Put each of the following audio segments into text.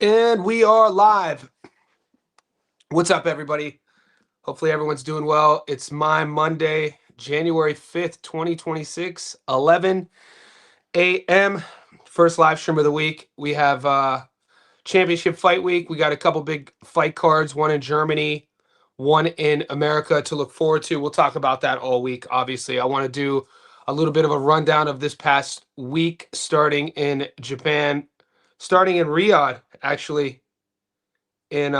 And we are live. What's up, everybody? Hopefully, everyone's doing well. It's my Monday, January 5th, 2026, 11 a.m. First live stream of the week. We have Championship Fight Week. We got a couple big fight cards, one in Germany, one in America to look forward to. We'll talk about that all week, obviously. I want to do a little bit of a rundown of this past week, starting in Japan, starting in Riyadh, actually, in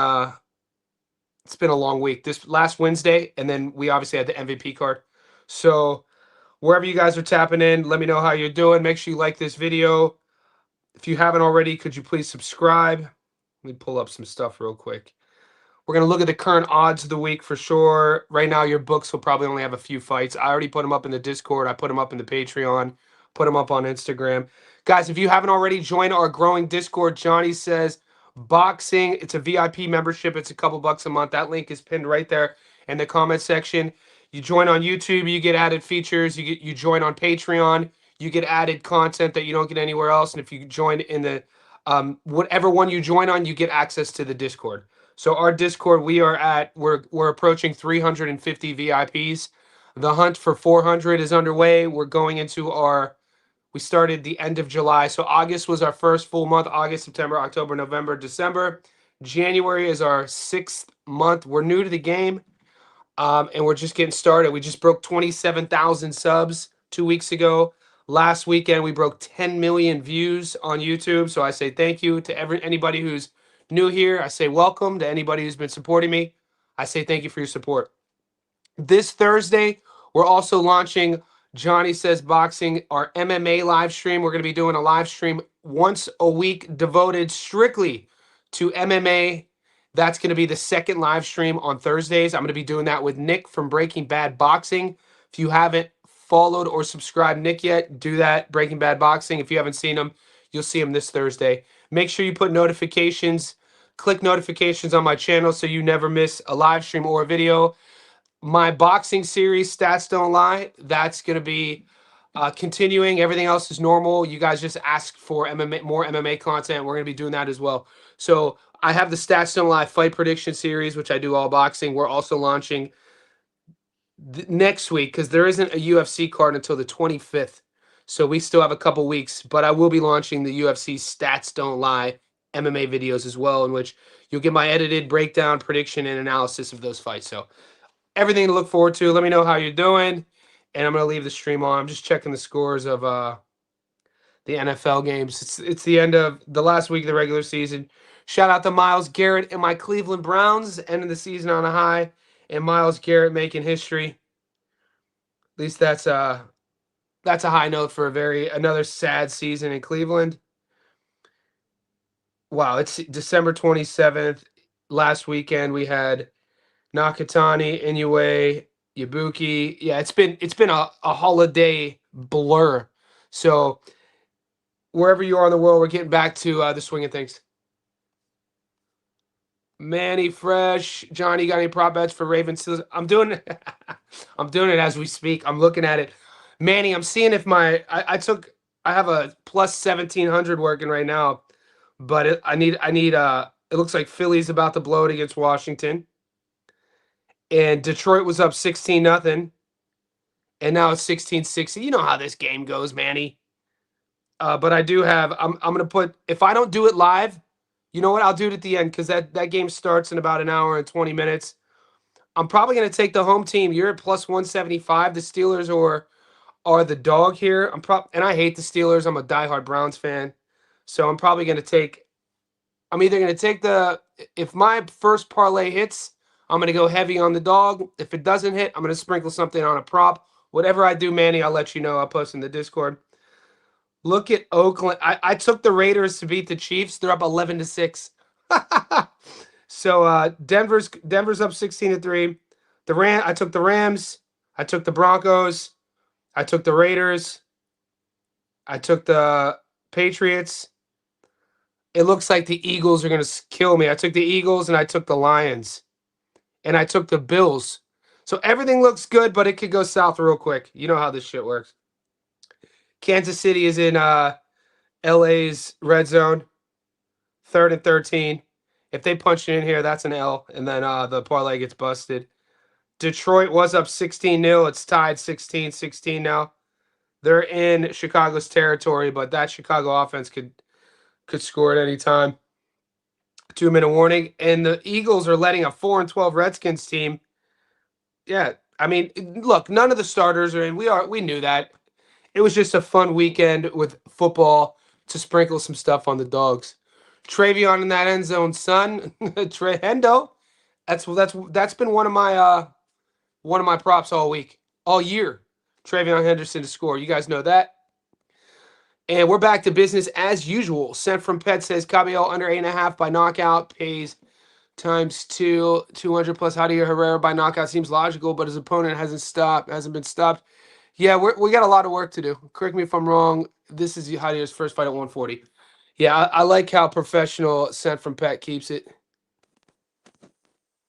it's been a long week. This last Wednesday, and then we obviously had the MVP card. So wherever you guys are tapping in, let me know how you're doing. Make sure you like this video. If you haven't already, could you please subscribe? Let me pull up some stuff real quick. We're going to look at the current odds of the week for sure. Right now, your books will probably only have a few fights. I already put them up in the Discord. I put them up in the Patreon. Put them up on Instagram. Guys, if you haven't already joined our growing Discord, Johnny says boxing. It's a VIP membership. It's a couple bucks a month. That link is pinned right there in the comment section. You join on YouTube, you get added features. You join on Patreon, you get added content that you don't get anywhere else. And if you join in the whatever one you join on, you get access to the Discord. So our Discord, we're approaching 350 VIPs. The hunt for 400 is underway. We're going into we started the end of July. So August was our first full month. August, September, October, November, December. January is our 6th month. We're new to the game, and we're just getting started. We just broke 27,000 subs 2 weeks ago. Last weekend, we broke 10 million views on YouTube. So I say thank you to anybody who's new here. I say welcome to anybody who's been supporting me. I say thank you for your support. This Thursday, we're also launching Johnny Says Boxing, our MMA live stream. We're going to be doing a live stream once a week devoted strictly to MMA. That's going to be the second live stream on Thursdays. I'm going to be doing that with Nick from Breaking Bad Boxing. If you haven't followed or subscribed Nick yet, do that. Breaking Bad Boxing. If you haven't seen him, you'll see him this Thursday. Make sure you put notifications, click notifications on my channel so you never miss a live stream or a video. My boxing series, Stats Don't Lie, that's going to be continuing. Everything else is normal. You guys just ask for MMA, more MMA content. We're going to be doing that as well. So I have the Stats Don't Lie fight prediction series, which I do all boxing. We're also launching next week because there isn't a UFC card until the 25th. So we still have a couple weeks, but I will be launching the UFC Stats Don't Lie MMA videos as well, in which you'll get my edited breakdown, prediction, and analysis of those fights. So everything to look forward to. Let me know how you're doing. And I'm going to leave the stream on. I'm just checking the scores of the NFL games. It's the end of the last week of the regular season. Shout out to Myles Garrett and my Cleveland Browns ending the season on a high. And Myles Garrett making history. At least that's a high note for another sad season in Cleveland. Wow, it's December 27th. Last weekend we had Nakatani, Inoue, Ibuki. Yeah, it's been a holiday blur. So wherever you are in the world, we're getting back to the swing of things. Manny Fresh, Johnny, got any prop bets for Ravens? I'm doing it. I'm doing it as we speak. I'm looking at it. Manny, I'm seeing if I have a plus 1,700 working right now, but I need it looks like Philly's about to blow it against Washington. And Detroit was up 16-0, and now it's 16-60. You know how this game goes, Manny. But I do have. I'm gonna put. If I don't do it live, you know what? I'll do it at the end because that game starts in about an hour and 20 minutes. I'm probably gonna take the home team. You're at plus 175. The Steelers are the dog here. And I hate the Steelers. I'm a diehard Browns fan, so I'm probably gonna take. I'm either gonna take if my first parlay hits, I'm going to go heavy on the dog. If it doesn't hit, I'm going to sprinkle something on a prop. Whatever I do, Manny, I'll let you know. I'll post in the Discord. Look at Oakland. I took the Raiders to beat the Chiefs. They're up 11-6. So Denver's up 16-3. I took the Rams. I took the Broncos. I took the Raiders. I took the Patriots. It looks like the Eagles are going to kill me. I took the Eagles and I took the Lions. And I took the Bills. So everything looks good, but it could go south real quick. You know how this shit works. Kansas City is in LA's red zone. 3rd and 13. If they punch it in here, that's an L, and then the parlay gets busted. Detroit was up 16-0. It's tied 16-16 now. They're in Chicago's territory, but that Chicago offense could score at any time. 2-minute warning, and the Eagles are letting a 4-12 Redskins team. Yeah, I mean, look, none of the starters are in. We knew that. It was just a fun weekend with football to sprinkle some stuff on the dogs. Travion in that end zone, son. Hendo. That's been one of my props all week, all year. Travion Henderson to score. You guys know that. And we're back to business as usual. Sent from Pet says Cabello under 8.5 by knockout pays ×2, 200 plus Javier Herrera by knockout seems logical, but his opponent hasn't been stopped. Yeah, we got a lot of work to do. Correct me if I'm wrong. This is Javier's first fight at 140. Yeah, I like how professional Sent from Pet keeps it.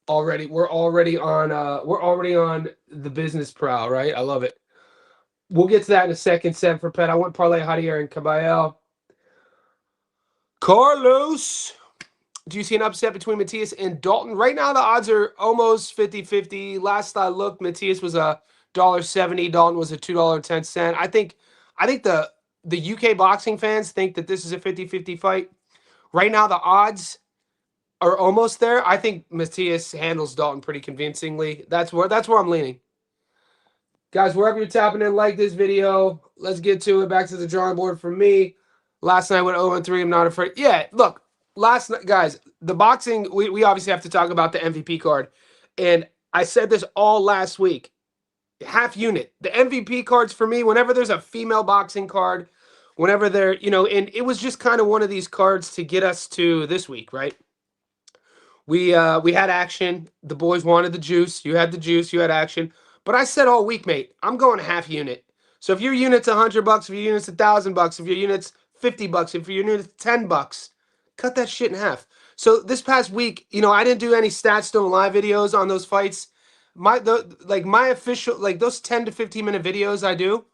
We're already on the business prowl, right? I love it. We'll get to that in a second. Sent for Pet. I want parlay Javier and Cabello. Carlos. Do you see an upset between Matias and Dalton? Right now, the odds are almost 50-50. Last I looked, Matias was $1.70. Dalton was $2.10. I think the UK boxing fans think that this is a 50-50 fight. Right now, the odds are almost there. I think Matias handles Dalton pretty convincingly. That's where I'm leaning. Guys, wherever you're tapping in, like this video. Let's get to it. Back to the drawing board for me. Last night went 0-3. I'm not afraid. Yeah, look. Last night, guys, the boxing, we obviously have to talk about the MVP card. And I said this all last week. Half unit. The MVP cards for me, whenever there's a female boxing card, whenever they're, and it was just kind of one of these cards to get us to this week, right? We had action. The boys wanted the juice. You had the juice. You had action. But I said all week, mate, I'm going half unit. So if your unit's $100, if your unit's $1,000, if your unit's $50, if your unit's $10, cut that shit in half. So this past week, I didn't do any Stats Don't Lie videos on those fights. My official, those 10 to 15 minute videos I do,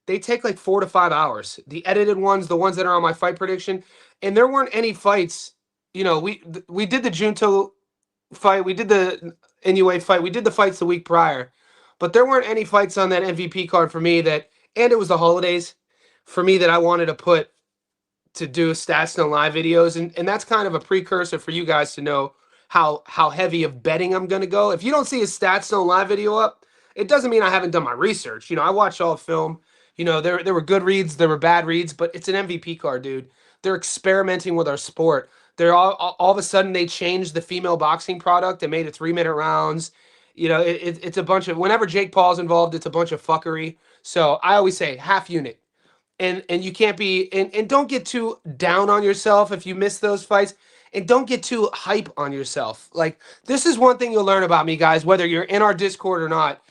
they take like 4 to 5 hours. The edited ones, the ones that are on my fight prediction, and there weren't any fights. We did the Junto fight, we did the Inoue fight, we did the fights the week prior, but there weren't any fights on that MVP card for me and it was the holidays for me that I wanted to put to do Stats No Live videos, and that's kind of a precursor for you guys to know how heavy of betting I'm going to go. If you don't see a Stats No Live video up, it doesn't mean I haven't done my research. I watched all the film. There were good reads, there were bad reads, but it's an MVP card, dude. They're experimenting with our sport. They're all of a sudden they changed the female boxing product and made it 3-minute rounds. It's a bunch of, whenever Jake Paul's involved, it's a bunch of fuckery. So I always say half unit. And you can't be, and don't get too down on yourself if you miss those fights, and don't get too hype on yourself. Like, this is one thing you'll learn about me, guys, whether you're in our Discord or not,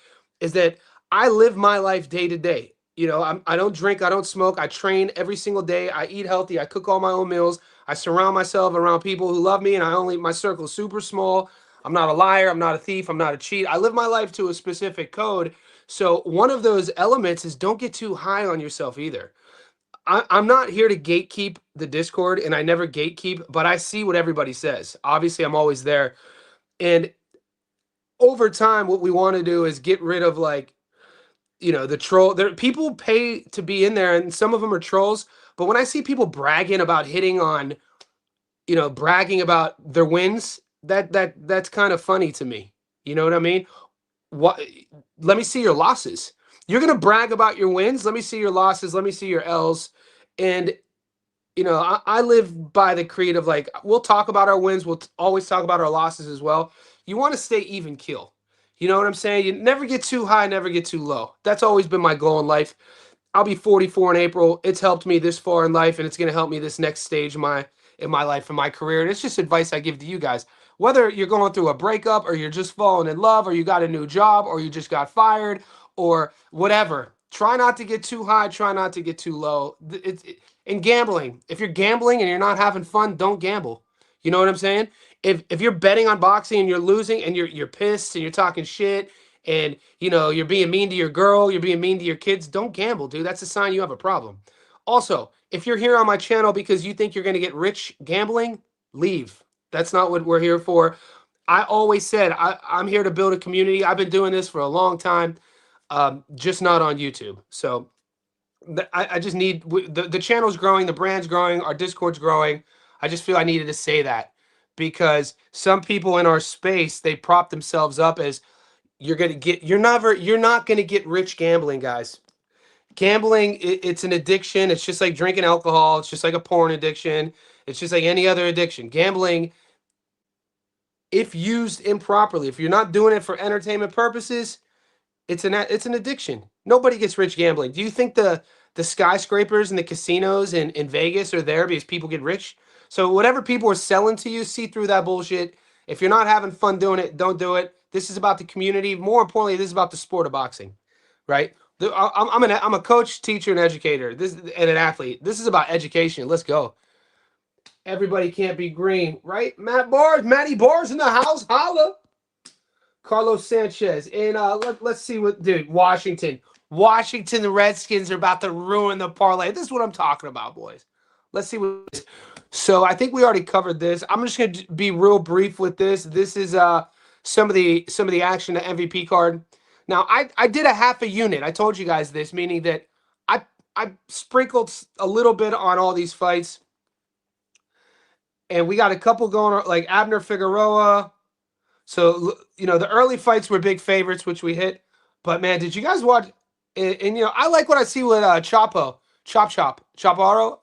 is that I live my life day to day. I don't drink, I don't smoke, I train every single day, I eat healthy, I cook all my own meals, I surround myself around people who love me, and my circle's super small. I'm not a liar, I'm not a thief, I'm not a cheat. I live my life to a specific code. So one of those elements is don't get too high on yourself either. I'm not here to gatekeep the Discord, and I never gatekeep, but I see what everybody says. Obviously, I'm always there. And over time, what we want to do is get rid of, the troll. People pay to be in there, and some of them are trolls. But when I see people bragging about bragging about their wins, that's kind of funny to me. You know what I mean? Let me see your losses. You're going to brag about your wins. Let me see your losses. Let me see your L's. And, I live by the creed of, we'll talk about our wins. We'll always talk about our losses as well. You want to stay even keel. You know what I'm saying? You never get too high, never get too low. That's always been my goal in life. I'll be 44 in April. It's helped me this far in life, and it's going to help me this next stage in my life and my career. And it's just advice I give to you guys. Whether you're going through a breakup, or you're just falling in love, or you got a new job, or you just got fired, or whatever. Try not to get too high. Try not to get too low. In gambling, if you're gambling and you're not having fun, don't gamble. You know what I'm saying? If you're betting on boxing and you're losing and you're pissed and you're talking shit and you're being mean to your girl, you're being mean to your kids, don't gamble, dude. That's a sign you have a problem. Also, if you're here on my channel because you think you're going to get rich gambling, leave. That's not what we're here for. I always said I'm here to build a community. I've been doing this for a long time, just not on YouTube. So I just need the channel's growing, the brand's growing, our Discord's growing. I just feel I needed to say that because some people in our space, they prop themselves up as you're not gonna get rich gambling, guys. Gambling, it's an addiction. It's just like drinking alcohol. It's just like a porn addiction. It's just like any other addiction. Gambling, if used improperly, if you're not doing it for entertainment purposes, it's an addiction. Nobody gets rich gambling. Do you think the skyscrapers and the casinos in Vegas are there because people get rich? So whatever people are selling to you, see through that bullshit. If you're not having fun doing it, don't do it. This is about the community. More importantly, this is about the sport of boxing, right? I'm a coach, teacher, and educator. And an athlete. This is about education. Let's go. Everybody can't be green, right? Matty Bars in the house. Holla. Carlos Sanchez. And let's see what, dude, Washington. Washington, the Redskins are about to ruin the parlay. This is what I'm talking about, boys. Let's see what. So I think we already covered this. I'm just going to be real brief with this. This is some of the action, the MVP card. Now, I did a half a unit. I told you guys this, meaning that I sprinkled a little bit on all these fights. And we got a couple going, like Abner Figueroa. So, the early fights were big favorites, which we hit. But, man, did you guys watch? And I like what I see with Chaparro,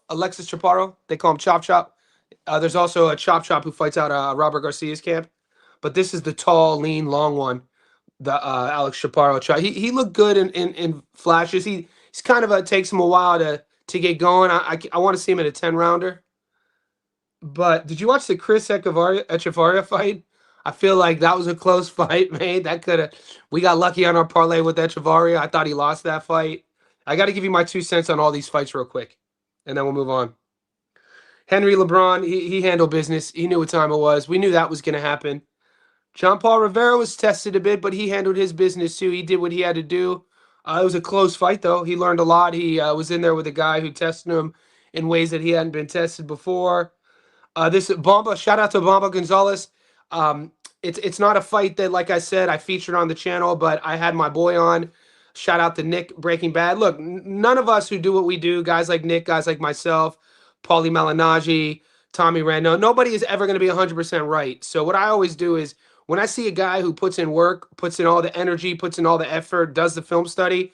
Alexis Chaparro. They call him Chop Chop. There's also a Chop Chop who fights out Robert Garcia's camp. But this is the tall, lean, long one, the Alex Chaparro. He looked good in flashes. He's kind of takes him a while to get going. I want to see him in a 10-rounder. But did you watch the Chris Echevarria fight? I feel like that was a close fight, man. We got lucky on our parlay with Echevarria. I thought he lost that fight. I got to give you my 2 cents on all these fights real quick, and then we'll move on. Henry LeBron, he handled business. He knew what time it was. We knew that was going to happen. John Paul Rivera was tested a bit, but he handled his business too. He did what he had to do. It was a close fight, though. He learned a lot. He was in there with a guy who tested him in ways that he hadn't been tested before. This Bomba, shout out to Bomba Gonzalez. It's not a fight that, like I said, I featured on the channel, but I had my boy on. Shout out to Nick, Breaking Bad. Look, none of us who do what we do, guys like Nick, guys like myself, Paulie Malignaggi, Tommy Rando, nobody is ever going to be 100% right. So what I always do is when I see a guy who puts in work, puts in all the energy, puts in all the effort, does the film study,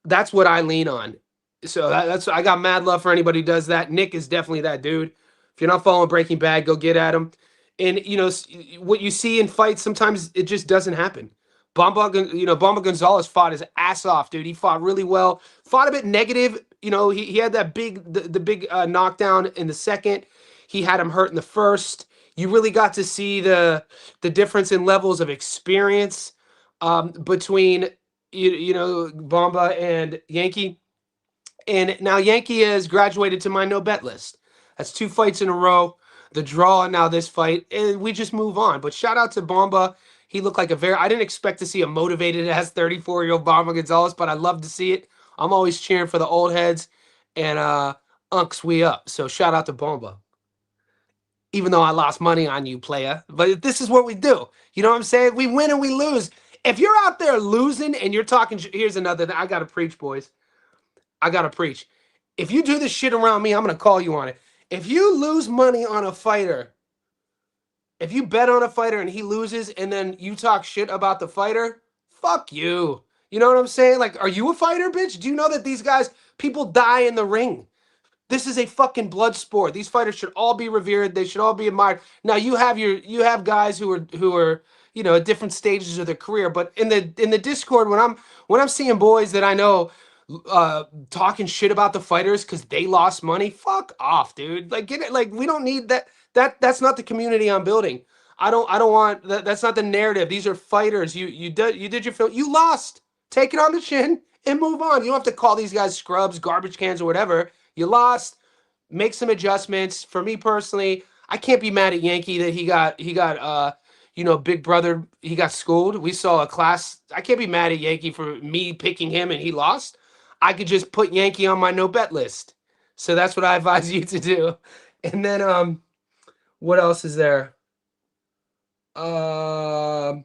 that's what I lean on. So I got mad love for anybody who does that. Nick is definitely that dude. If you're not following Breaking Bad, go get at him. And, what you see in fights, sometimes it just doesn't happen. Bomba Gonzalez fought his ass off, dude. He fought really well. Fought a bit negative. He had that the big knockdown in the second. He had him hurt in the first. You really got to see the difference in levels of experience between, Bomba and Yankee. And now Yankee has graduated to my no bet list. That's 2 fights in a row. The draw, and now this fight, and we just move on. But shout out to Bomba. He looked like I didn't expect to see a motivated ass 34-year-old Bomba Gonzalez, but I love to see it. I'm always cheering for the old heads, and Unks, we up. So shout out to Bomba. Even though I lost money on you, playa. But this is what we do. You know what I'm saying? We win and we lose. If you're out there losing and you're talking, here's another thing. I got to preach, boys. I got to preach. If you do this shit around me, I'm going to call you on it. If you lose money on a fighter, if you bet on a fighter and he loses and then you talk shit about the fighter, fuck you. You know what I'm saying? Like, are you a fighter, bitch? Do you know that these guys, people die in the ring? This is a fucking blood sport. These fighters should all be revered. They should all be admired. Now you have guys who are at different stages of their career. But in the Discord, when I'm seeing boys that I know talking shit about the fighters because they lost money, fuck off, dude. Like, get it. Like, we don't need that. That's not the community I'm building. I don't want that. That's not the narrative. These are fighters. You did your film. You lost. Take it on the chin and move on. You don't have to call these guys scrubs, garbage cans, or whatever. You lost. Make some adjustments. For me personally, I can't be mad at Yankee that he got big brother. He got schooled. We saw a class. I can't be mad at Yankee for me picking him and he lost. I could just put Yankee on my no bet list. So that's what I advise you to do. And then What else is there? Um,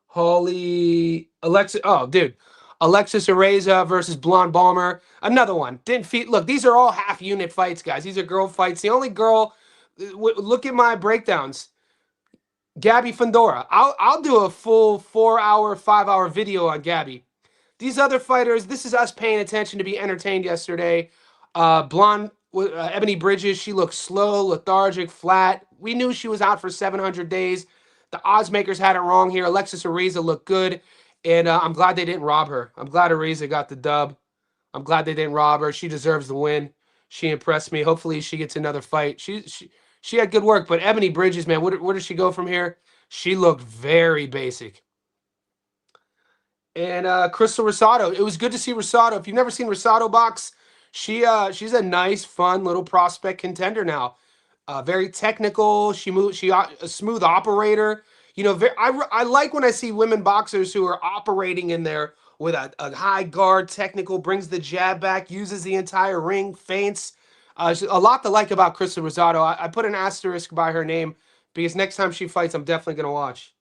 Holly, Alexis. Oh, dude, Alexis Areza versus Blonde Balmer. Another one. Didn't feed. Look, these are all half unit fights, guys. These are girl fights. The only girl. Look at my breakdowns. Gabby Fandora. I'll do a full 4 hour, 5 hour video on Gabby. These other fighters, this is us paying attention to be entertained yesterday. Blonde Ebony Bridges, she looked slow, lethargic, flat. We knew she was out for 700 days. The odds makers had it wrong here. Alexis Ariza looked good, and I'm glad they didn't rob her. I'm glad Ariza got the dub. I'm glad they didn't rob her. She deserves the win. She impressed me. Hopefully, she gets another fight. She had good work, but Ebony Bridges, man, where does she go from here? She looked very basic. And Crystal Rosado. It was good to see Rosado. If you've never seen Rosado box, she's a nice, fun little prospect contender now. Very technical. She a smooth operator. You know, I like when I see women boxers who are operating in there with a high guard, technical, brings the jab back, uses the entire ring, feints. A lot to like about Crystal Rosado. I put an asterisk by her name because next time she fights, I'm definitely gonna watch.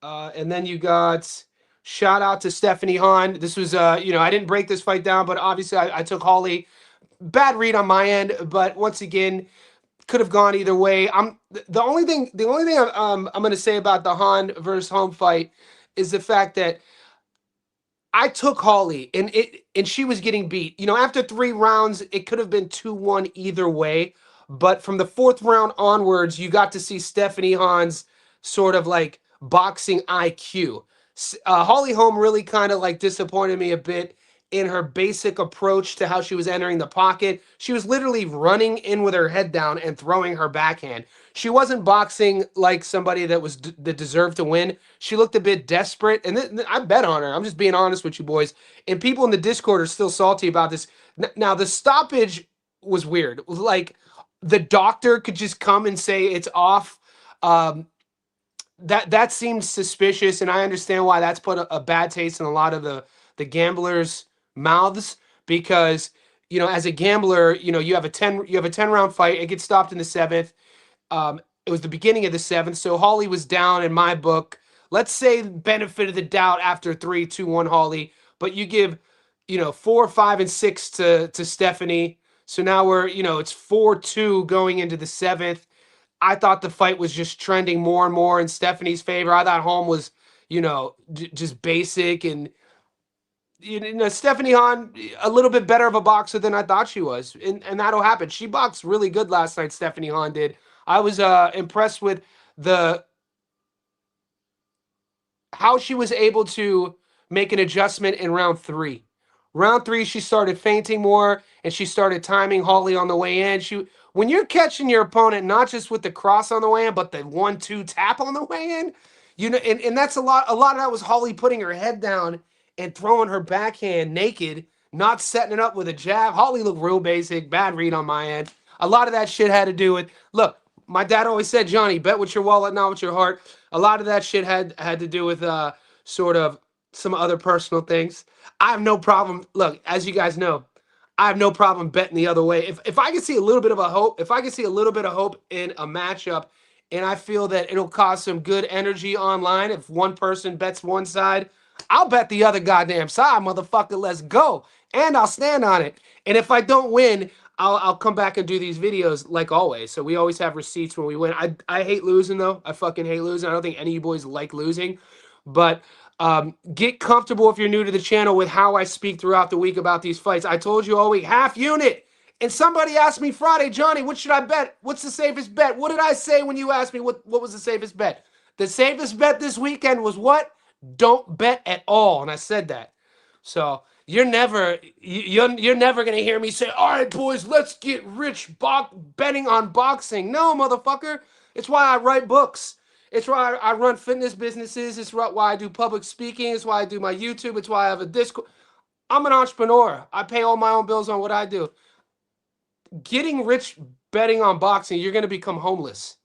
And then you got shout out to Stephanie Hahn. This was, I didn't break this fight down, but obviously I took Holly. Bad read on my end, but once again, could have gone either way. The only thing I'm going to say about the Hahn versus Home fight is the fact that I took Holly and she was getting beat. You know, after 3 rounds, it could have been 2-1 either way. But from the 4th round onwards, you got to see Stephanie Hahn's sort of like boxing IQ. Holly Holm really kind of like disappointed me a bit in her basic approach to how she was entering the pocket. She was literally running in with her head down and throwing her backhand. She wasn't boxing like somebody that deserved to win. She looked a bit desperate, and I bet on her. I'm just being honest with you boys. And people in the Discord are still salty about this. Now the stoppage was weird. It was like the doctor could just come and say it's off. That seems suspicious, and I understand why that's put a bad taste in a lot of the gamblers' mouths because as a gambler, you have a 10 round fight. It gets stopped in the 7th. It was the beginning of the 7th, so Holly was down in my book. Let's say benefit of the doubt after 3-2-1 Holly, but you give 4, 5, and 6 to Stephanie. So now it's 4-2 going into the 7th. I thought the fight was just trending more and more in Stephanie's favor. I thought Holm was, just basic and Stephanie Hahn a little bit better of a boxer than I thought she was, and that'll happen. She boxed really good last night. Stephanie Hahn did. I was impressed with the how she was able to make an adjustment in round 3. Round 3, she started feinting more and she started timing Holly on the way in. When you're catching your opponent not just with the cross on the way in, but the 1-2 tap on the way in, and that's a lot. A lot of that was Holly putting her head down and throwing her backhand naked, not setting it up with a jab. Holly looked real basic, bad read on my end. A lot of that shit had to do with, look, my dad always said, Johnny, bet with your wallet, not with your heart. A lot of that shit had to do with sort of some other personal things. I have no problem. Look, as you guys know, I have no problem betting the other way. If I can see a little bit of a hope, if I can see a little bit of hope in a matchup, and I feel that it'll cause some good energy online, if one person bets one side, I'll bet the other goddamn side, motherfucker. Let's go, and I'll stand on it. And if I don't win, I'll come back and do these videos like always. So we always have receipts when we win. I hate losing though. I fucking hate losing. I don't think any of you boys like losing, but get comfortable if you're new to the channel with how I speak throughout the week about these fights. I told you all week, half unit. And somebody asked me Friday, Johnny, what should I bet? What's the safest bet? What did I say when you asked me what was the safest bet? The safest bet this weekend was what? Don't bet at all. And I said that. So you're never gonna hear me say, all right, boys, let's get rich betting on boxing. No, motherfucker. It's why I write books. It's why I run fitness businesses. It's why I do public speaking. It's why I do my YouTube. It's why I have a Discord. I'm an entrepreneur. I pay all my own bills on what I do. Getting rich betting on boxing, you're going to become homeless.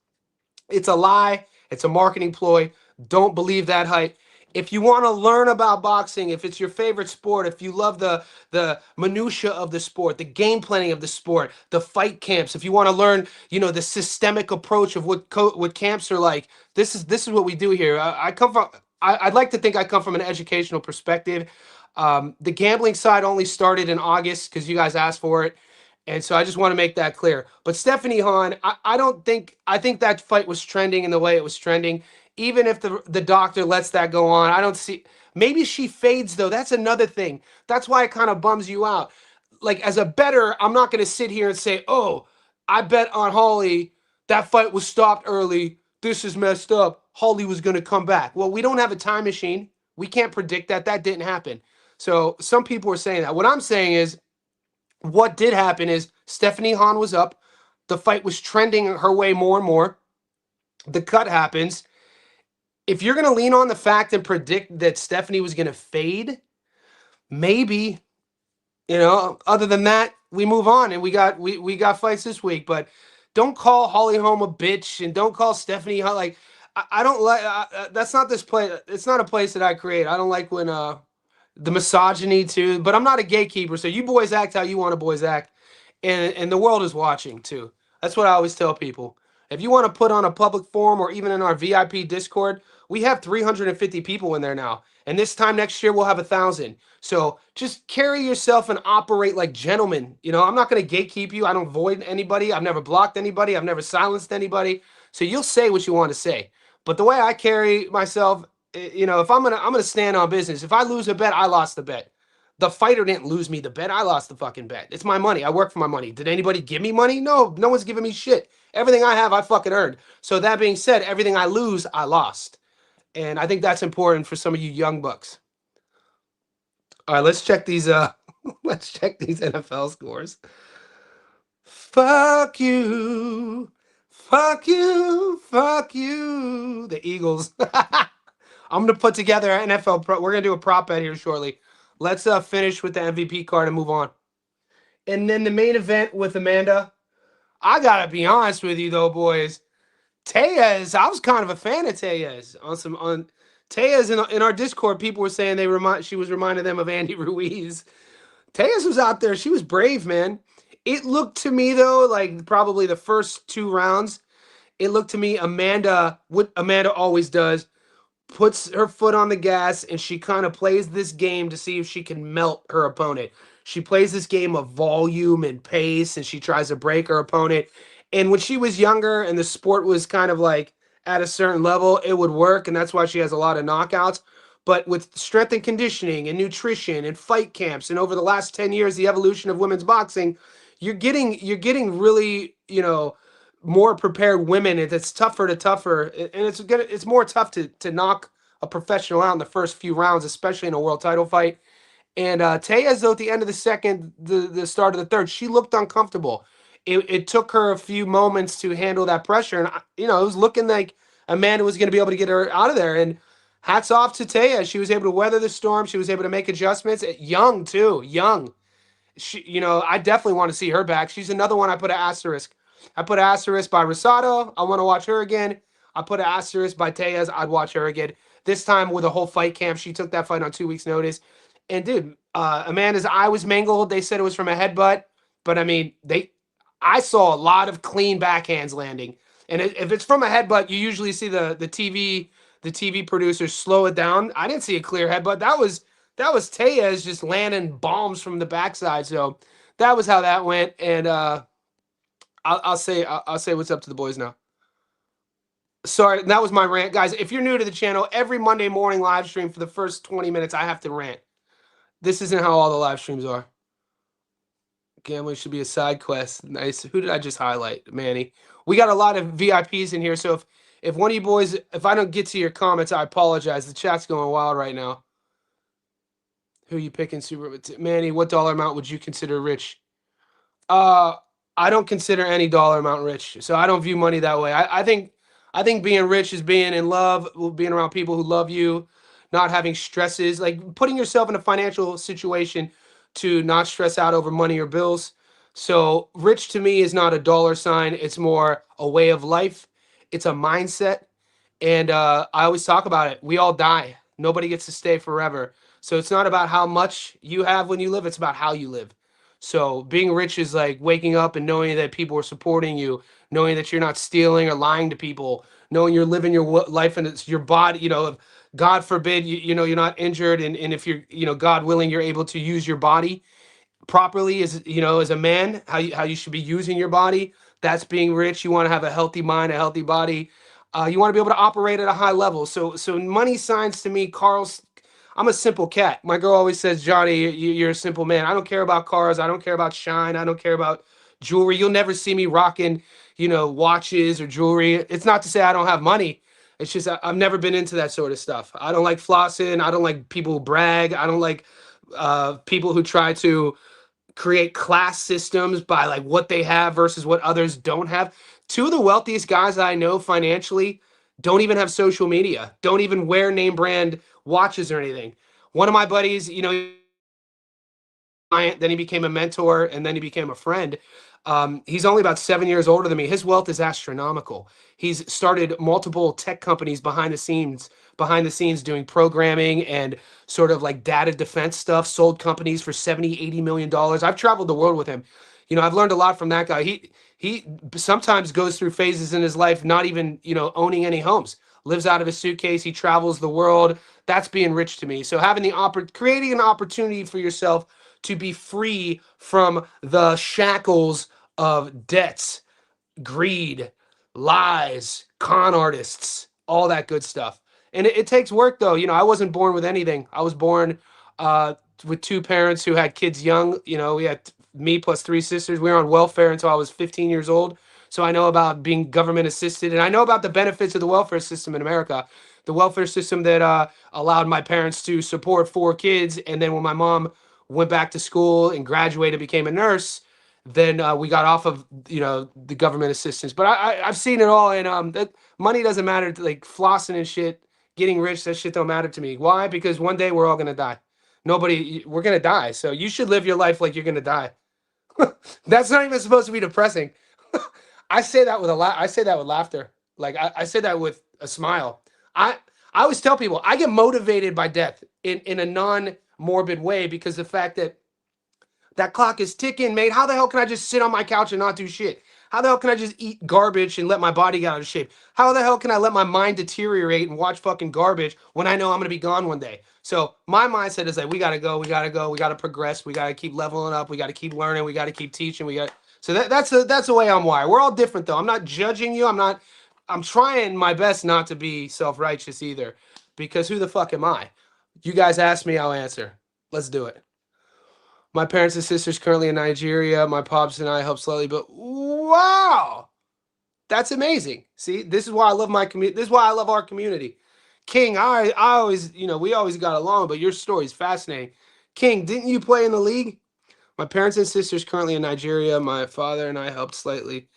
It's a lie. It's a marketing ploy. Don't believe that hype. If you want to learn about boxing, if it's your favorite sport, if you love the minutia of the sport, the game planning of the sport, the fight camps, if you want to learn, the systemic approach of what camps are like, this is what we do here. I come from. I'd like to think I come from an educational perspective. The gambling side only started in August because you guys asked for it. And so I just want to make that clear. But Stephanie Hahn, I don't think I think that fight was trending in the way it was trending. Even if the doctor lets that go on, I don't see. Maybe she fades though. That's another thing. That's why it kind of bums you out. Like as a bettor, I'm not going to sit here and say, "Oh, I bet on Holly. That fight was stopped early. This is messed up. Holly was going to come back." Well, we don't have a time machine. We can't predict that. That didn't happen. So some people are saying that. What I'm saying is what did happen is Stephanie Hahn was up. The fight was trending her way more and more. The cut happens. If you're going to lean on the fact and predict that Stephanie was going to fade, maybe, other than that, we move on and we got fights this week, but don't call Holly Holm a bitch and don't call Stephanie like I don't like that's not this place. It's not a place that I create. I don't like when the misogyny too, but I'm not a gatekeeper. So you boys act how you want to boys act, and the world is watching too. That's what I always tell people. If you want to put on a public forum or even in our VIP Discord, we have 350 people in there now, and this time next year we'll have 1,000. So just carry yourself and operate like gentlemen. I'm not going to gatekeep you. I don't void anybody. I've never blocked anybody. I've never silenced anybody. So you'll say what you want to say. But the way I carry myself, if I'm gonna stand on business. If I lose a bet, I lost the bet. The fighter didn't lose me the bet. I lost the fucking bet. It's my money. I work for my money. Did anybody give me money? No, no one's giving me shit. Everything I have, I fucking earned. So that being said, everything I lose, I lost. And I think that's important for some of you young bucks. All right, let's check these let's check these NFL scores. Fuck you. Fuck you. Fuck you. The Eagles. I'm going to put together an NFL pro. We're going to do a prop bet here shortly. Let's finish with the MVP card and move on. And then the main event with Amanda. I got to be honest with you, though, boys. Tejas, I was kind of a fan of Tejas. On Tejas in our Discord, people were saying she was reminding them of Andy Ruiz. Tejas was out there. She was brave, man. It looked to me, though, like probably the first 2 rounds, it looked to me what Amanda always does, puts her foot on the gas and she kind of plays this game to see if she can melt her opponent. She plays this game of volume and pace and she tries to break her opponent. And when she was younger and the sport was kind of like at a certain level, it would work. And that's why she has a lot of knockouts. But with strength and conditioning and nutrition and fight camps and over the last 10 years, the evolution of women's boxing, you're getting really, more prepared women. It's tougher, and it's more tough to knock a professional out in the first few rounds, especially in a world title fight. And Tejas, though, at the end of the second, the start of the third, she looked uncomfortable. It took her a few moments to handle that pressure, and it was looking like Amanda was going to be able to get her out of there. And hats off to Tejas. She was able to weather the storm. She was able to make adjustments. Young too, young. I definitely want to see her back. She's another one I put an asterisk. I put an asterisk by Rosado. I want to watch her again. I put an asterisk by Tejas. I'd watch her again. This time with a whole fight camp. She took that fight on 2 weeks' notice. And dude, Amanda's eye was mangled. They said it was from a headbutt, but I mean, I saw a lot of clean backhands landing. And if it's from a headbutt, you usually see the TV producers slow it down. I didn't see a clear headbutt. That was Tejas just landing bombs from the backside. So that was how that went. And I'll say what's up to the boys now. Sorry, that was my rant, guys. If you're new to the channel, every Monday morning live stream for the first 20 minutes, I have to rant. This isn't how all the live streams are. Gambling should be a side quest. Nice. Who did I just highlight? Manny. We got a lot of VIPs in here, so if one of you boys, if I don't get to your comments, I apologize. The chat's going wild right now. Who are you picking? Manny, what dollar amount would you consider rich? I don't consider any dollar amount rich, so I don't view money that way. I think being rich is being in love, being around people who love you, not having stresses, like putting yourself in a financial situation to not stress out over money or bills. So rich to me is not a dollar sign. It's more a way of life. It's a mindset. And I always talk about it. We all die. Nobody gets to stay forever. So it's not about how much you have when you live, it's about how you live. So being rich is like waking up and knowing that people are supporting you, knowing that you're not stealing or lying to people, knowing you're living your life and it's your body, God forbid, you're not injured. And if you're, God willing, you're able to use your body properly as a man, how you should be using your body. That's being rich. You want to have a healthy mind, a healthy body. You want to be able to operate at a high level. So money signs to me, Carl's. I'm a simple cat. My girl always says, Johnny, you're a simple man. I don't care about cars. I don't care about shine. I don't care about jewelry. You'll never see me rocking, watches or jewelry. It's not to say I don't have money. It's just I've never been into that sort of stuff. I don't like flossing. I don't like people who brag. I don't like people who try to create class systems by like what they have versus what others don't have. Two of the wealthiest guys I know financially don't even have social media, don't even wear name brand watches or anything. One of my buddies, then he became a mentor, and then he became a friend. He's only about 7 years older than me. His wealth is astronomical. He's started multiple tech companies behind the scenes doing programming and sort of like data defense stuff, sold companies for 70, 80 million dollars. I've traveled the world with him. I've learned a lot from that guy. He sometimes goes through phases in his life not even, owning any homes. Lives out of his suitcase. He travels the world. That's being rich to me. So having creating an opportunity for yourself to be free from the shackles of debts, greed, lies, con artists, all that good stuff. And it takes work, though. I wasn't born with anything. I was born with two parents who had kids young. We had me plus three sisters. We were on welfare until I was 15 years old. So I know about being government assisted, and I know about the benefits of the welfare system in America. The welfare system that allowed my parents to support four kids. And then when my mom went back to school and graduated, became a nurse, then we got off of the government assistance. But I've seen it all, and that money doesn't matter. Like flossing and shit, getting rich, that shit don't matter to me. Why? Because one day we're all gonna die. We're gonna die. So you should live your life like you're gonna die. That's not even supposed to be depressing. I say that with a lot. I say that with laughter. Like I say that with a smile. I I always tell people I get motivated by death in a non-morbid way, because the fact that clock is ticking, mate. How the hell can I just sit on my couch and not do shit? How the hell can I just eat garbage and let my body get out of shape? How the hell can I let my mind deteriorate and watch fucking garbage when I know I'm gonna be gone one day? So my mindset is like, we gotta go, we gotta go, we gotta progress, we gotta keep leveling up, we gotta keep learning, we gotta keep teaching, we got. So that's the way I'm wired. We're all different though. I'm not judging you. I'm trying my best not to be self-righteous either, because who the fuck am I? You guys ask me, I'll answer. Let's do it. My parents and sisters currently in Nigeria. My pops and I help slightly, but wow, that's amazing. See, this is why I love my community. This is why I love our community. King, I always, we always got along, but your story is fascinating. King, didn't you play in the league? My parents and sisters currently in Nigeria. My father and I helped slightly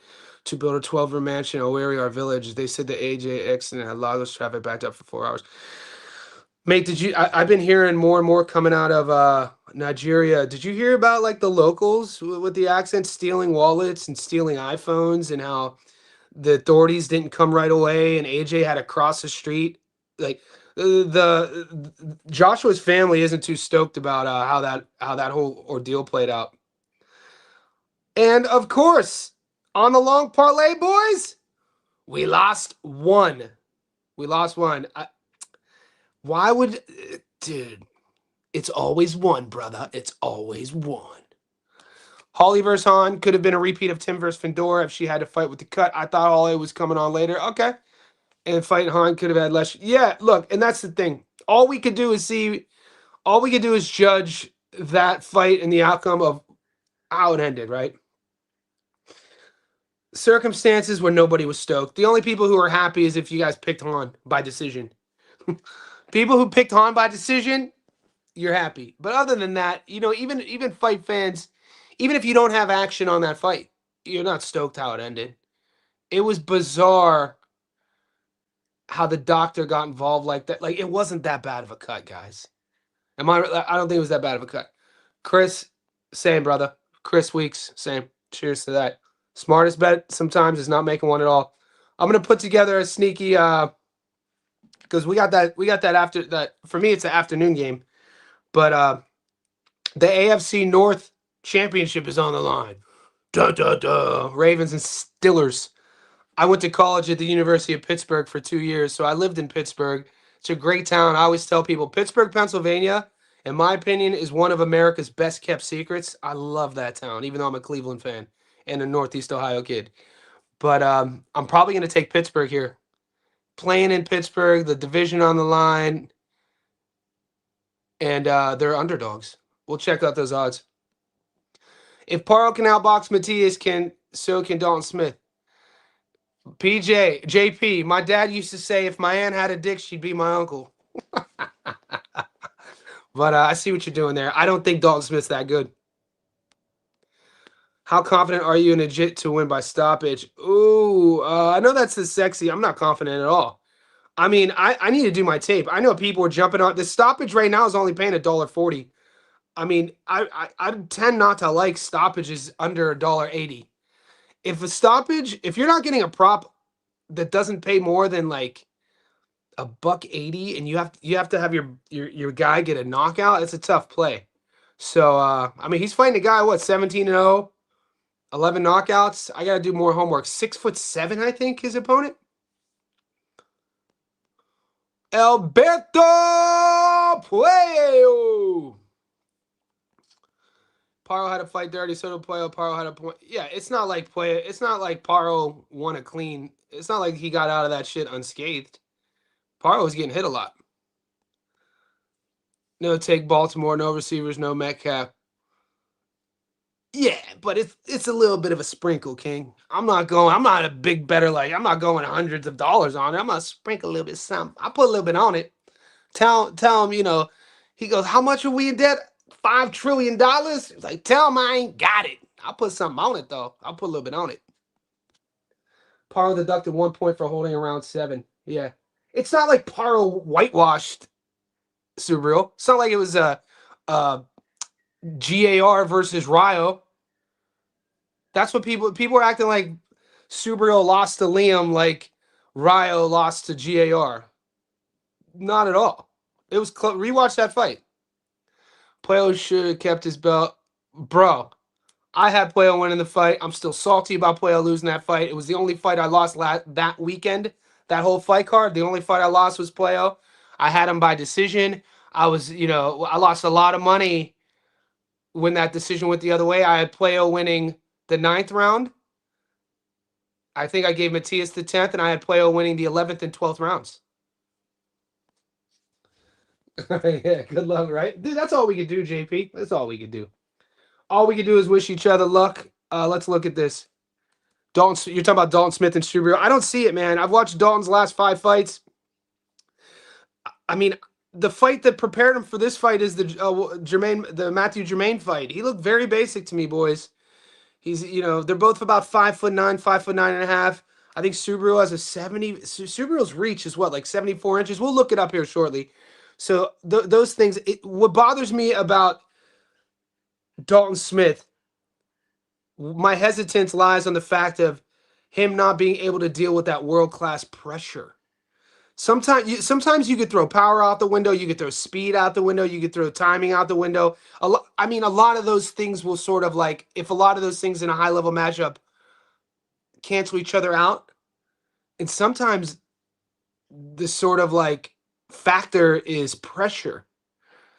to build a 12-room mansion in Owerri, our village. They said the AJ accident had Lagos traffic backed up for 4 hours. Mate, I've been hearing more and more coming out of Nigeria. Did you hear about like the locals with the accent stealing wallets and stealing iPhones, and how the authorities didn't come right away and AJ had to cross the street? Like Joshua's family isn't too stoked about how that whole ordeal played out. And of course, on the long parlay, boys, we lost one. We lost one. Why would, dude? It's always one, brother. It's always one. Holly versus Han could have been a repeat of Tim versus Fedora if she had to fight with the cut. I thought Holly was coming on later. Okay. And fight Han could have had less. Yeah, look, and that's the thing. All we could do is judge that fight and the outcome of how it ended, right? Circumstances where nobody was stoked. The only people who are happy is if you guys picked Han by decision. People who picked Han by decision, you're happy. But other than that, even fight fans, even if you don't have action on that fight, you're not stoked how it ended. It was bizarre how the doctor got involved like that. Like, it wasn't that bad of a cut, guys. I don't think it was that bad of a cut. Chris, same, brother. Chris Weeks, same. Cheers to that. Smartest bet sometimes is not making one at all. I'm going to put together a sneaky because we got that after that. For me, it's an afternoon game, but the AFC North championship is on the line. Duh, duh, duh. Ravens and Steelers. I went to college at the University of Pittsburgh for 2 years, so I lived in Pittsburgh. It's a great town. I always tell people Pittsburgh, Pennsylvania, in my opinion, is one of America's best kept secrets. I love that town, even though I'm a Cleveland fan and a Northeast Ohio kid. But I'm probably going to take Pittsburgh here. Playing in Pittsburgh, the division on the line, and they're underdogs. We'll check out those odds. If Paro can outbox Matias, so can Dalton Smith. JP, my dad used to say if my aunt had a dick, she'd be my uncle. But I see what you're doing there. I don't think Dalton Smith's that good. How confident are you in a JIT to win by stoppage? Ooh, I know that's the sexy. I'm not confident at all. I mean, I need to do my tape. I know people are jumping on. The stoppage right now is only paying $1.40. I mean, I tend not to like stoppages under $1.80. If you're not getting a prop that doesn't pay more than like $1.80, and you have to have your guy get a knockout, it's a tough play. So I mean, he's fighting a guy 17-0, 11 knockouts. I got to do more homework. 6'7", I think his opponent. Alberto Puello. Paro had to fight dirty, so did Puello. Paro had a point. Yeah, it's not like Puello. It's not like Paro won a clean. It's not like he got out of that shit unscathed. Paro was getting hit a lot. No take Baltimore, no receivers, no Metcalf. Yeah, but it's a little bit of a sprinkle, King. I'm not a big better, like I'm not going hundreds of dollars on it. I'm gonna sprinkle a little bit something. I put a little bit on it. Tell him, he goes, how much are we in debt? $5 trillion? He's like, tell him I ain't got it. I'll put something on it though. I'll put a little bit on it. Paro deducted 1 point for holding around 7. Yeah. It's not like Paro whitewashed Subriel. It's not like it was a GAR versus Ryo. That's what people are acting like Subriel lost to Liam like Ryo lost to GAR. Not at all. It was close. Rewatch that fight. Puello should have kept his belt. Bro, I had Puello winning the fight. I'm still salty about Puello losing that fight. It was the only fight I lost that weekend. That whole fight card, the only fight I lost was Puello. I had him by decision. I lost a lot of money when that decision went the other way. I had Puello winning the 9th round. I think I gave Matias the 10th, and I had Puello winning the 11th and 12th rounds. Yeah, good luck, right? Dude, that's all we could do, JP. That's all we could do. All we could do is wish each other luck. Let's look at this. Dalton, you're talking about Dalton Smith and Subriel. I don't see it, man. I've watched Dalton's last 5 fights. I mean, the fight that prepared him for this fight is the Matthew Germain fight. He looked very basic to me, boys. He's, they're both about 5'9", 5'9.5". I think Subriel has a 70. Subriel's reach is like 74 inches. We'll look it up here shortly. So those things. What bothers me about Dalton Smith, my hesitance lies on the fact of him not being able to deal with that world-class pressure. Sometimes you could throw power out the window, you could throw speed out the window, you could throw timing out the window. A lot of those things will sort of like, if a lot of those things in a high-level matchup cancel each other out, and sometimes the sort of like factor is pressure.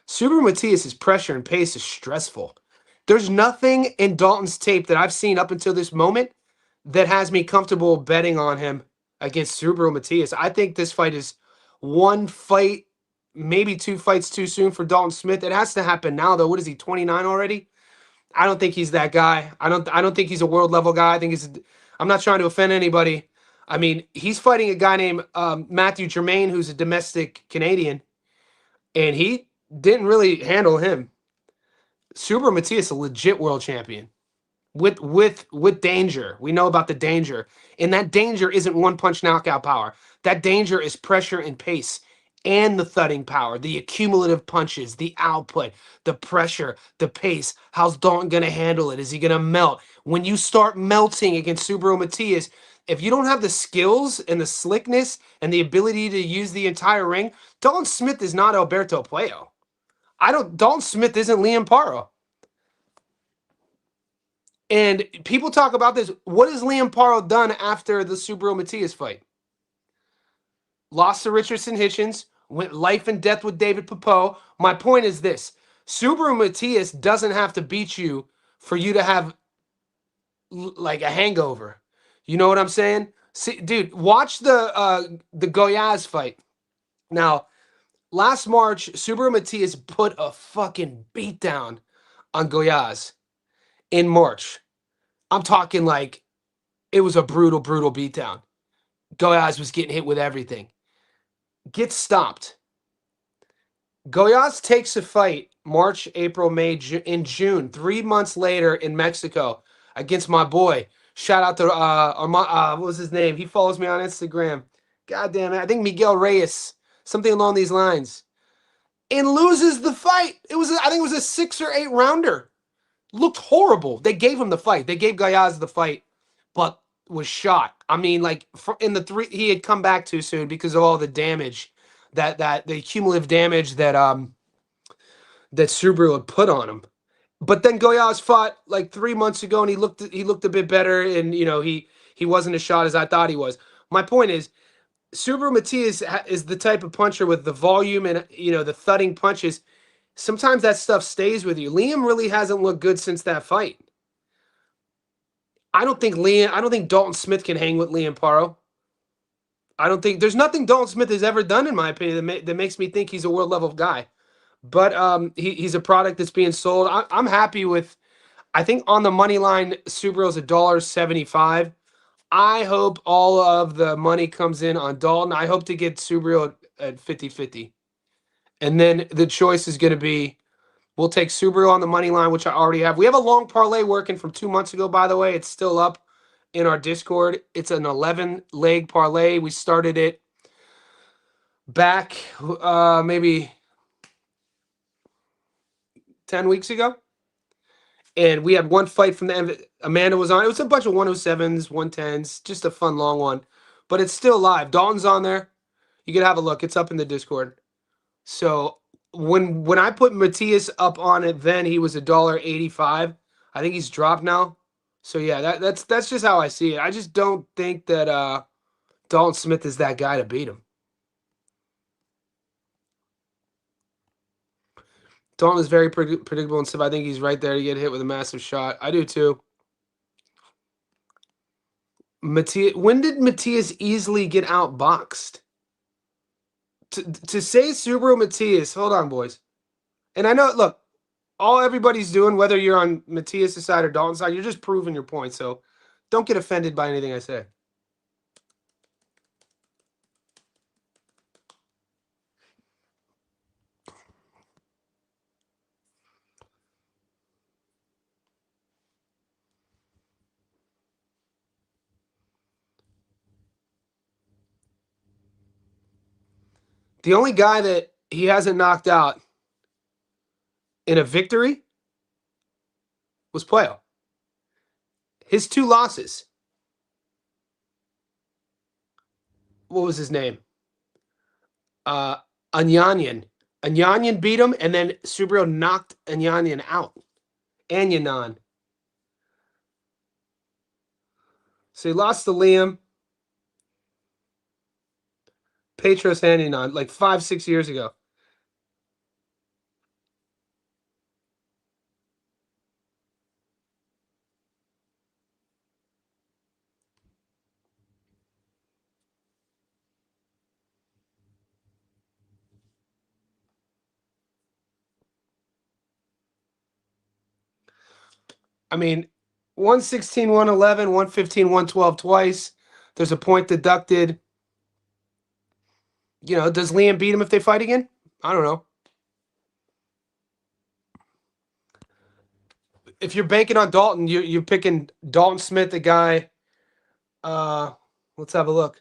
Super Matias' pressure and pace is stressful. There's nothing in Dalton's tape that I've seen up until this moment that has me comfortable betting on him against Subriel Matias. I think this fight is 1 fight, maybe 2 fights too soon for Dalton Smith. It has to happen now, though. What is he, 29 already? I don't think he's that guy. I don't think he's a world level guy. I'm not trying to offend anybody. I mean, he's fighting a guy named Matthew Germain, who's a domestic Canadian, and he didn't really handle him. Subriel Matias, a legit world champion. With danger. We know about the danger. And that danger isn't one-punch knockout power. That danger is pressure and pace and the thudding power, the accumulative punches, the output, the pressure, the pace. How's Dalton going to handle it? Is he going to melt? When you start melting against Subriel Matias, if you don't have the skills and the slickness and the ability to use the entire ring, Dalton Smith is not Alberto Puello. Dalton Smith isn't Liam Paro. And people talk about this. What has Liam Paro done after the Subriel Matias fight? Lost to Richardson Hitchens, went life and death with David Papeau. My point is this: Subriel Matias doesn't have to beat you for you to have like a hangover. You know what I'm saying? See, dude, watch the Goyaz fight. Now, last March, Subriel Matias put a fucking beat down on Goyaz in March. I'm talking like it was a brutal, brutal beatdown. Goyaz was getting hit with everything. Gets stopped. Goyaz takes a fight March, April, May, in June, 3 months later in Mexico against my boy. Shout out to what was his name? He follows me on Instagram. God damn it. I think Miguel Reyes. Something along these lines. And loses the fight. I think it was a 6 or 8 rounder. Looked horrible. They gave him the fight. They gave Goyaz the fight, but was shot. I mean, like in the 3, he had come back too soon because of all the damage that the cumulative damage that Subriel had put on him. But then Goyaz fought like 3 months ago, and he looked a bit better, and he wasn't as shot as I thought he was. My point is, Subriel Matias is the type of puncher with the volume and the thudding punches. Sometimes that stuff stays with you. Liam really hasn't looked good since that fight. I don't think Dalton Smith can hang with Liam Paro. I don't think there's nothing Dalton Smith has ever done, in my opinion, that makes me think he's a world level guy. But he's a product that's being sold. I'm happy with. I think on the money line, Subriel's $1.75. I hope all of the money comes in on Dalton. I hope to get Subriel at 50-50. And then the choice is going to be, we'll take Subriel on the money line, which I already have. We have a long parlay working from 2 months ago, by the way. It's still up in our Discord. It's an 11-leg parlay. We started it back maybe 10 weeks ago. And we had one fight from the end. Amanda was on. It was a bunch of 107s, 110s, just a fun long one. But it's still live. Dalton's on there. You can have a look. It's up in the Discord. So when I put Matias up on it, then he was $1.85. I think he's dropped now. So yeah, that's just how I see it. I just don't think that Dalton Smith is that guy to beat him. Dalton is very predictable and stuff. I think he's right there to get hit with a massive shot. I do too. When did Matias easily get outboxed? To say Subriel Matias, hold on, boys. And I know, look, all everybody's doing, whether you're on Matias' side or Dalton's side, you're just proving your point. So don't get offended by anything I say. The only guy that he hasn't knocked out in a victory was Puello. His 2 losses. What was his name? Anyanyan. Anyanyan beat him, and then Subriel knocked Anyanyan out. Anyanan. So he lost to Liam. Petros Anyanan, like 5-6 years ago. I mean, 116, 111, 115, 112 twice. There's a point deducted. Does Liam beat him if they fight again? I don't know. If you're banking on Dalton, you're picking Dalton Smith, the guy. Let's have a look.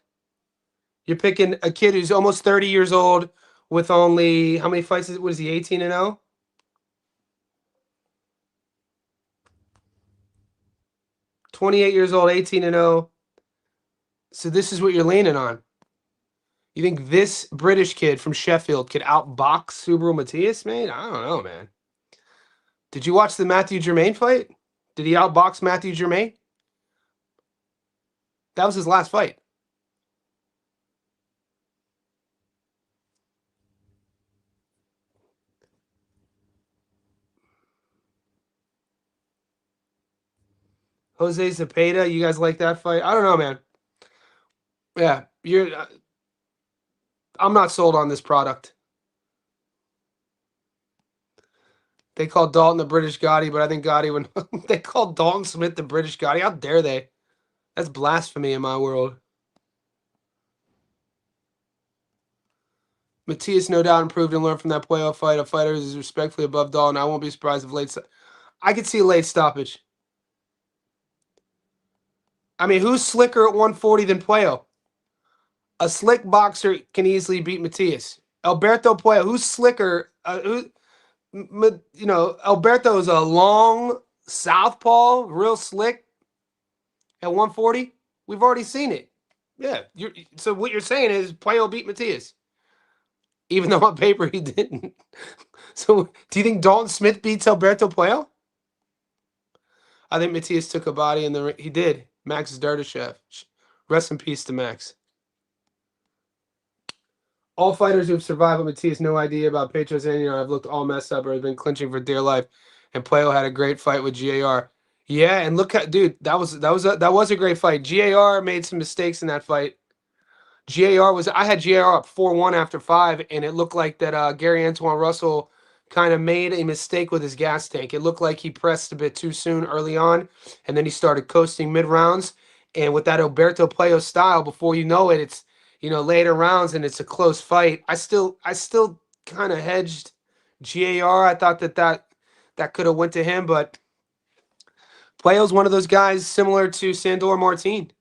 You're picking a kid who's almost 30 years old with only, how many fights was he, 18-0? 28 years old, 18-0. So this is what you're leaning on. You think this British kid from Sheffield could outbox Subriel Matias, man? I don't know, man. Did you watch the Matthew Germain fight? Did he outbox Matthew Germain? That was his last fight. Jose Zepeda, you guys like that fight? I don't know, man. Yeah, I'm not sold on this product. They call Dalton the British Gotti, but I think Gotti would. They call Dalton Smith the British Gotti. How dare they? That's blasphemy in my world. Matias no doubt improved and learned from that playoff fight. A fighter is respectfully above Dalton. I won't be surprised if I could see a late stoppage. I mean, who's slicker at 140 than Puello? A slick boxer can easily beat Matias. Alberto Puello, who's slicker? Alberto is a long southpaw, real slick at 140. We've already seen it. Yeah. So what you're saying is Puello beat Matias, even though on paper he didn't. So do you think Dalton Smith beats Alberto Puello? I think Matias took a body in the ring. He did. Max Dardashev. Rest in peace to Max. All fighters who have survived with Matias, no idea about Bettors, and I've looked all messed up or have been clinching for dear life. And Puello had a great fight with GAR. Yeah, and look at dude, that was a great fight. GAR made some mistakes in that fight. I had GAR up 4-1 after 5, and it looked like that Gary Antoine Russell kind of made a mistake with his gas tank. It looked like he pressed a bit too soon early on, and then he started coasting mid rounds. And with that Alberto Puello style, before you know it, it's later rounds and it's a close fight. I still kind of hedged GAR. I thought that could have went to him, but Puello's one of those guys similar to Sandor Martin.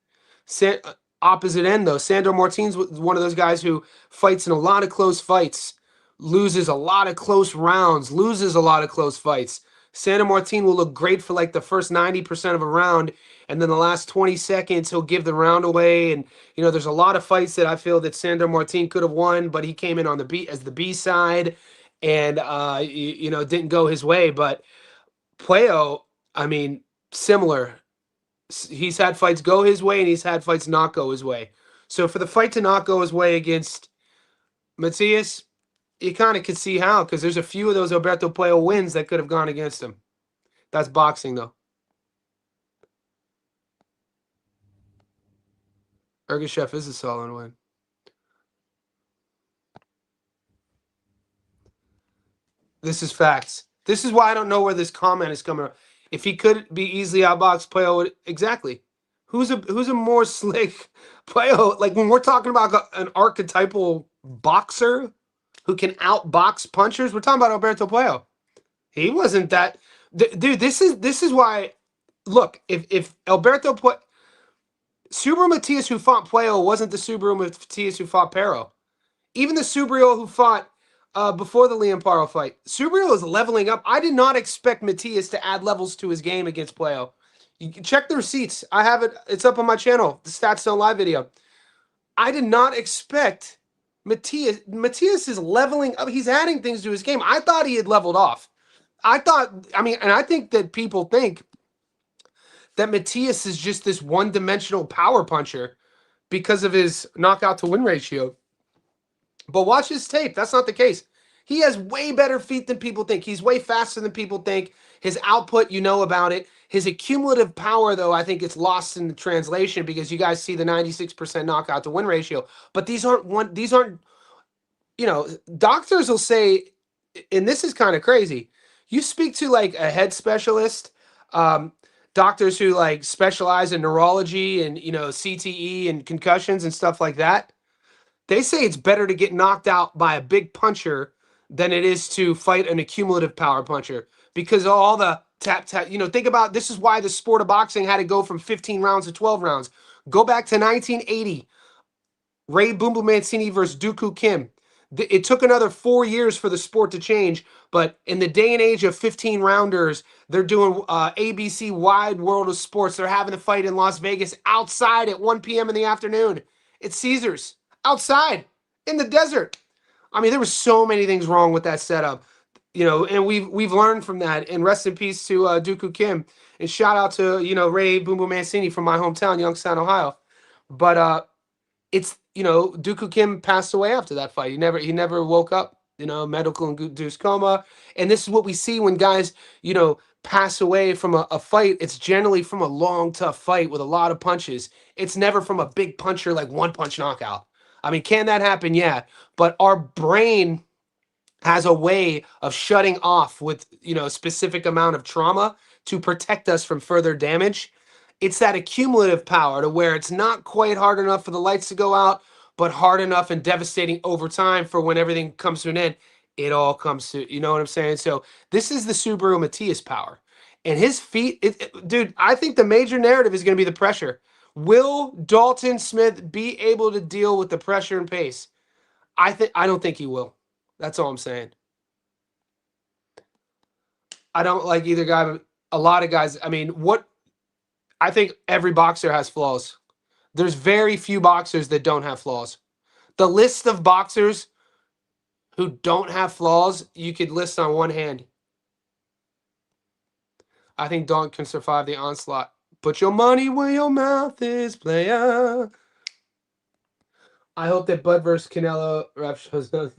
Opposite end though. Sandor Martin's one of those guys who fights in a lot of close fights, loses a lot of close rounds, loses a lot of close fights. Sandor Martin will look great for like the first 90% of a round, and then the last 20 seconds he'll give the round away. And there's a lot of fights that I feel that Sandor Martin could have won, but he came in on the B as the B side, and didn't go his way. But Puello, I mean, similar. He's had fights go his way and he's had fights not go his way. So for the fight to not go his way against Matias, you kind of could see how, because there's a few of those Alberto Puello wins that could have gone against him. That's boxing, though. Ergashev is a solid win. This is facts. This is why I don't know where this comment is coming from. If he could be easily outboxed, Puello exactly. Who's a more slick Puello? Like when we're talking about an archetypal boxer who can outbox punchers, we're talking about Alberto Puello. He wasn't that dude. This is why. Look, if Alberto Subriel Matias who fought Puello wasn't the Subriel Matias who fought Pero. Even the Subriel who fought before the Liam Paro fight. Subriel is leveling up. I did not expect Matias to add levels to his game against Puello. You can check the receipts. I have it. It's up on my channel, the Stats Don't Lie video. I did not expect Matias. Matias is leveling up. He's adding things to his game. I thought he had leveled off. I think that people think that Matias is just this one-dimensional power puncher because of his knockout to win ratio. But watch his tape. That's not the case. He has way better feet than people think. He's way faster than people think. His output, about it. His accumulative power, though, I think it's lost in the translation because you guys see the 96% knockout to win ratio. But these aren't, doctors will say, and this is kind of crazy. You speak to like a head specialist, doctors who like specialize in neurology and, CTE and concussions and stuff like that. They say it's better to get knocked out by a big puncher than it is to fight an accumulative power puncher because of all the tap. Think about this is why the sport of boxing had to go from 15 rounds to 12 rounds. Go back to 1980, Ray Boom Boom Mancini versus Dooku Kim. It took another 4 years for the sport to change, but in the day and age of 15 rounders, they're doing ABC Wide World of Sports. They're having a fight in Las Vegas outside at 1 p.m. in the afternoon. It's Caesars outside in the desert. I mean, there were so many things wrong with that setup, and we've learned from that. And rest in peace to Dooku Kim, and shout out to Ray Boom Boom Mancini from my hometown, Youngstown, Ohio. But it's Dooku Kim passed away after that fight. He never woke up. Medical induced coma. And this is what we see when guys pass away from a fight. It's generally from a long, tough fight with a lot of punches. It's never from a big puncher like one punch knockout. I mean, can that happen? Yeah, but our brain has a way of shutting off with a specific amount of trauma to protect us from further damage. It's that accumulative power to where it's not quite hard enough for the lights to go out, but hard enough and devastating over time for when everything comes to an end, it all comes to, you know what I'm saying? So this is the Subaru Matias power. And his feet, dude, I think the major narrative is going to be the pressure. Will Dalton Smith be able to deal with the pressure and pace? I don't think he will. That's all I'm saying. I don't like either guy, but a lot of guys. I mean, I think every boxer has flaws. There's very few boxers that don't have flaws. The list of boxers who don't have flaws, you could list on one hand. I think Dalton can survive the onslaught. Put your money where your mouth is, player. I hope that Bud versus Canelo ref shows up.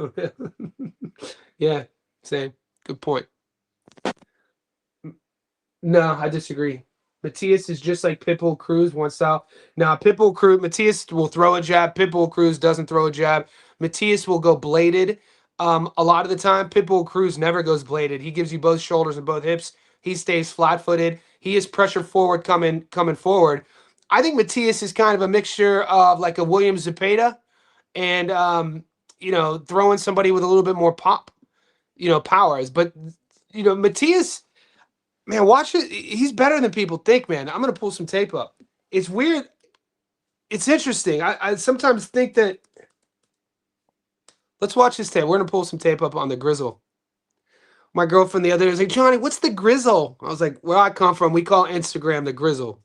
Yeah, same. Good point. No, I disagree. Matias is just like Pitbull Cruz, one style. Now, Pitbull Cruz, Matias will throw a jab. Pitbull Cruz doesn't throw a jab. Matias will go bladed. A lot of the time, Pitbull Cruz never goes bladed. He gives you both shoulders and both hips. He stays flat-footed. He is pressure forward coming forward. I think Matias is kind of a mixture of like a William Zepeda and throwing somebody with a little bit more pop, powers. But Matias. Man, watch it. He's better than people think, man. I'm gonna pull some tape up. It's weird. It's interesting. I sometimes think that. Let's watch this tape. We're gonna pull some tape up on the grizzle. My girlfriend the other day was like, Johnny, what's the grizzle? I was like, where I come from, we call Instagram the grizzle.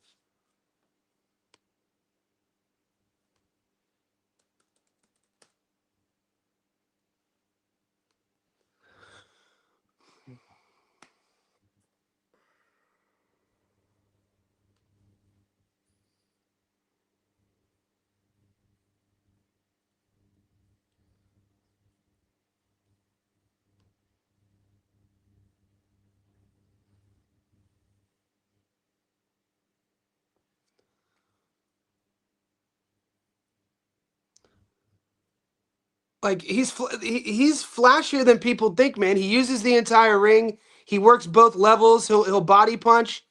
Like he's flashier than people think, man. He uses the entire ring. He works both levels. He'll body punch.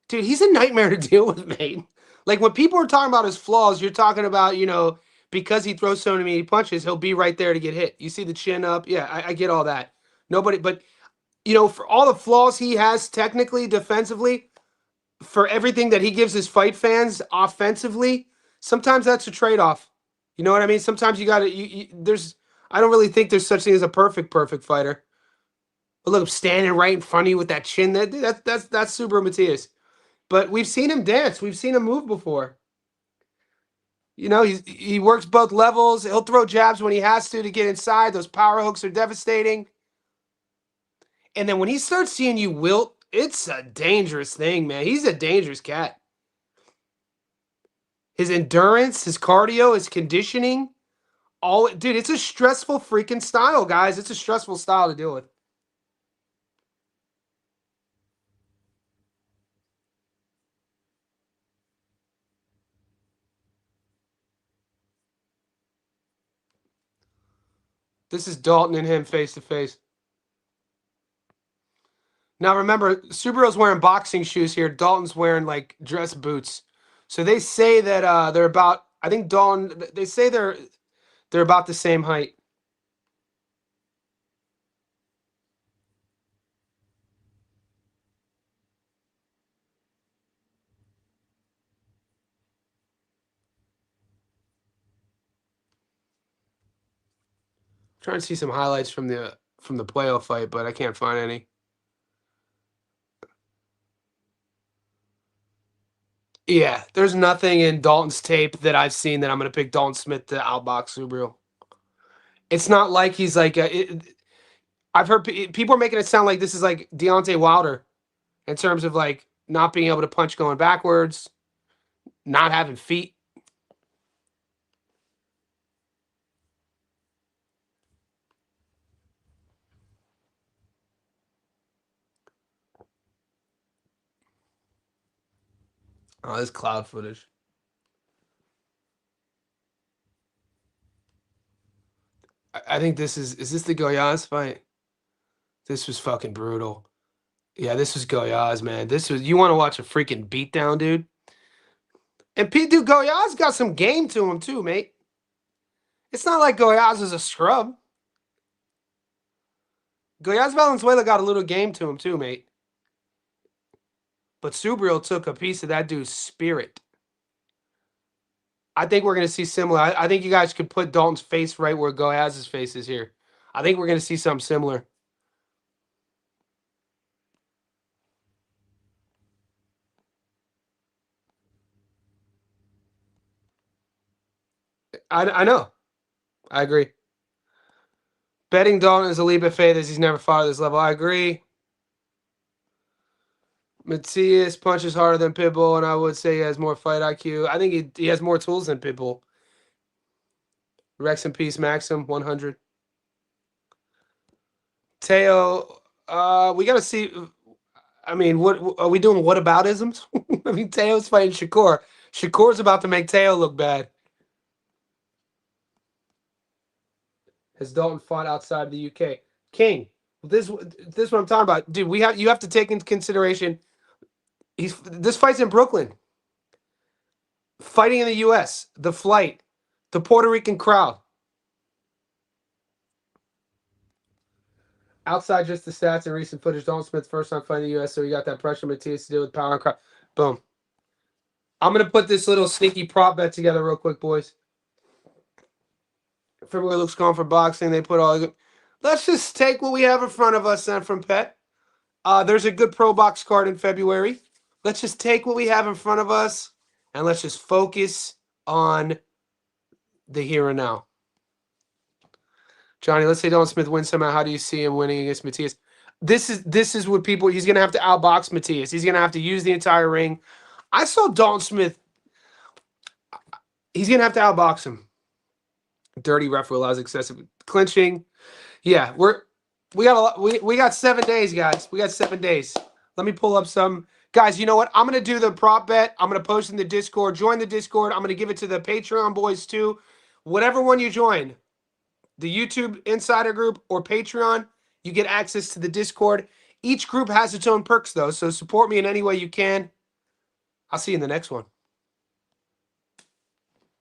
Dude, he's a nightmare to deal with, mate. Like when people are talking about his flaws, you're talking about, because he throws so many punches, he'll be right there to get hit. You see the chin up. Yeah, I get all that. Nobody, but for all the flaws he has technically, defensively, for everything that he gives his fight fans offensively, sometimes that's a trade-off. You know what I mean? Sometimes you gotta there's I don't really think there's such thing as a perfect fighter. But look, I'm standing right in front of you with that chin. That's Subaru Matias. But we've seen him dance. We've seen him move before. He works both levels. He'll throw jabs when he has to get inside. Those power hooks are devastating. And then when he starts seeing you wilt, it's a dangerous thing, man. He's a dangerous cat. His endurance, his cardio, his conditioning, dude, it's a stressful freaking style, guys. It's a stressful style to deal with. This is Dalton and him face to face. Now remember, Subriel's wearing boxing shoes here. Dalton's wearing like dress boots. So they say that they're about. I think Dalton. They say they're about the same height. trying to see some highlights from the playoff fight, but I can't find any. Yeah, there's nothing in Dalton's tape that I've seen that I'm going to pick Dalton Smith to outbox Subriel. It's not like he's like I've heard people are making it sound like this is like Deontay Wilder in terms of like not being able to punch going backwards, not having feet. Oh, this cloud footage. I think this is this the Goyaz fight? This was fucking brutal. Yeah, this was Goyaz, man. This was, you want to watch a freaking beatdown, dude? And dude, Goyaz got some game to him too, mate. It's not like Goyaz is a scrub. Goyaz Valenzuela got a little game to him too, mate. But Subriel took a piece of that dude's spirit. I think we're going to see similar. I think you guys could put Dalton's face right where Goyaz's face is here. I think we're going to see something similar. I know. I agree. Betting Dalton is a leap of faith as he's never fought at this level. I agree. Matias punches harder than Pitbull, and I would say he has more fight IQ. I think he has more tools than Pitbull. Rex and Peace Maxim 100. Teo, we got to see. I mean, what are we doing? Whataboutisms? I mean, Teo's fighting Shakur. Shakur's about to make Teo look bad. Has Dalton fought outside the UK? King, this is what I'm talking about, dude. You have to take into consideration. This fight's in Brooklyn. Fighting in the U.S. The flight, the Puerto Rican crowd. Outside just the stats and recent footage, Dalton Smith's first time fighting the U.S., so he got that pressure Matias to deal with power and crowd. Boom. I'm going to put this little sneaky prop bet together real quick, boys. February looks gone for boxing. They put all. Let's just take what we have in front of us then from Pet. There's a good pro box card in February. Let's just take what we have in front of us and let's just focus on the here and now. Johnny, let's say Dalton Smith wins somehow. How do you see him winning against Matias? This is what people. He's going to have to outbox Matias. He's going to have to use the entire ring. I saw Dalton Smith. He's going to have to outbox him. Dirty ref allows excessive clinching. Yeah, we got 7 days, guys. We got 7 days. Let me pull up some. Guys, you know what? I'm going to do the prop bet. I'm going to post in the Discord. Join the Discord. I'm going to give it to the Patreon boys too. Whatever one you join, the YouTube Insider Group or Patreon, you get access to the Discord. Each group has its own perks, though, so support me in any way you can. I'll see you in the next one.